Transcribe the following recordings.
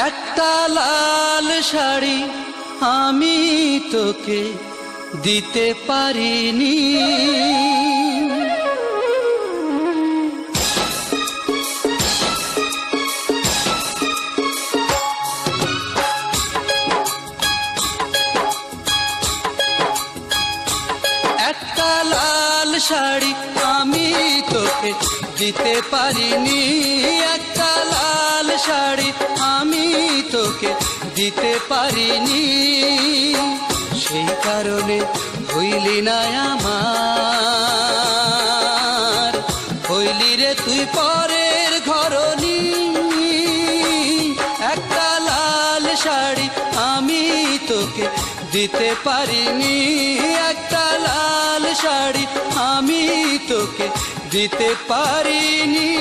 একটা লাল শাড়ি আমি তোকে দিতে পারিনি, একটা লাল শাড়ি আমি তোকে দিতে পারিনি, একটা লাল শাড়ি আমি তোকে দিতে পারিনি। সেই কারণে হইলি না আমার, হইলি রে তুই পরের ঘরনি। একটা লাল শাড়ি আমি তোকে দিতে পারিনি, একটা লাল শাড়ি আমি তোকে দিতে পারিনি।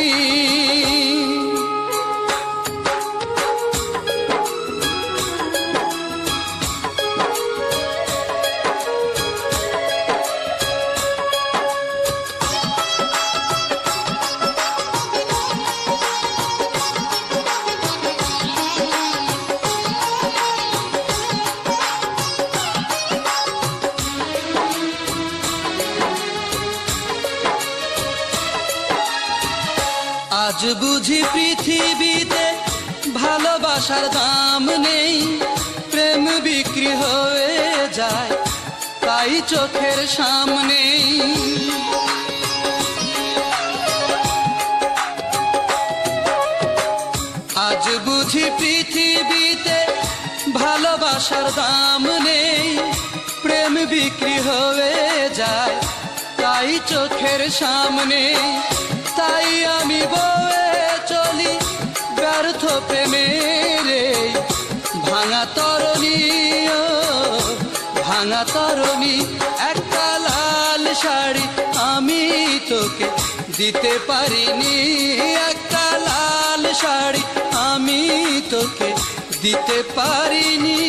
আজ বুঝি পৃথিবীতে ভালোবাসার দাম নেই, প্রেম বিক্রি হয়ে যায় তাই চোখের সামনে। আজ বুঝি পৃথিবীতে ভালোবাসার দাম নেই, প্রেম বিক্রি হয়ে যায় তাই চোখের সামনে। তাই আমি বয়ে চলি ব্যর্থ প্রেমের ভাঙা তরণী, ও ভাঙা তরণী। একটা লাল শাড়ি আমি তোকে দিতে পারিনি, একটা লাল শাড়ি আমি তোকে দিতে পারিনি।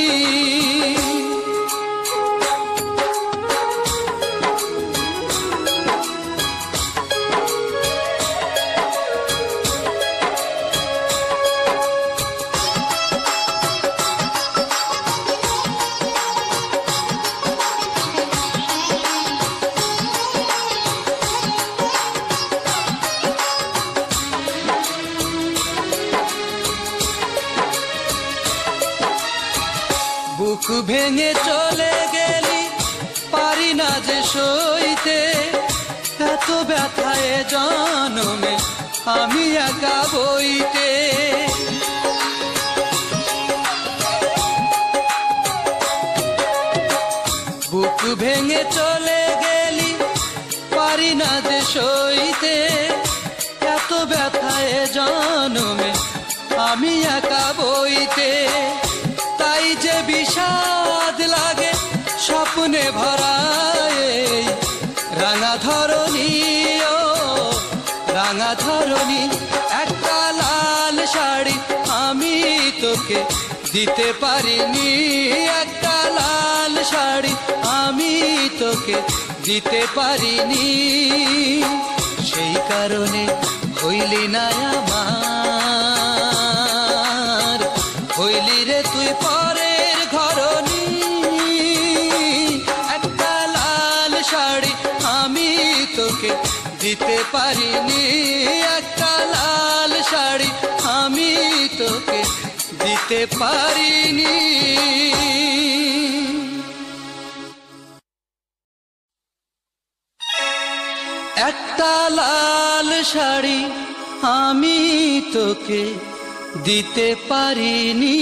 বুক ভেঙে চলে গেলি পারি না যে সইতে, এত ব্যথায় জনমে আমি একা বইতে। বুক ভেঙে চলে গেলি পারি না যে সইতে, এত ব্যথায় জনমে আমি একা বইতে। তাই যে বিষাদ লাগে স্বপ্নে ভরায় রাঙা ধরণী, ও রাঙা ধরণী। একটা লাল শাড়ি আমি তোকে দিতে পারিনি, একটা লাল শাড়ি আমি তোকে দিতে পারিনি। সেই কারণে হইলি না আমার, হইলি রে তুই পরের ঘরনি। একটা লাল শাড়ি আমি তোকে দিতে পারিনি, একটা লাল শাড়ি আমি তোকে দিতে পারিনি। একটা লাল শাড়ি আমি তোকে দিতে পারিনি।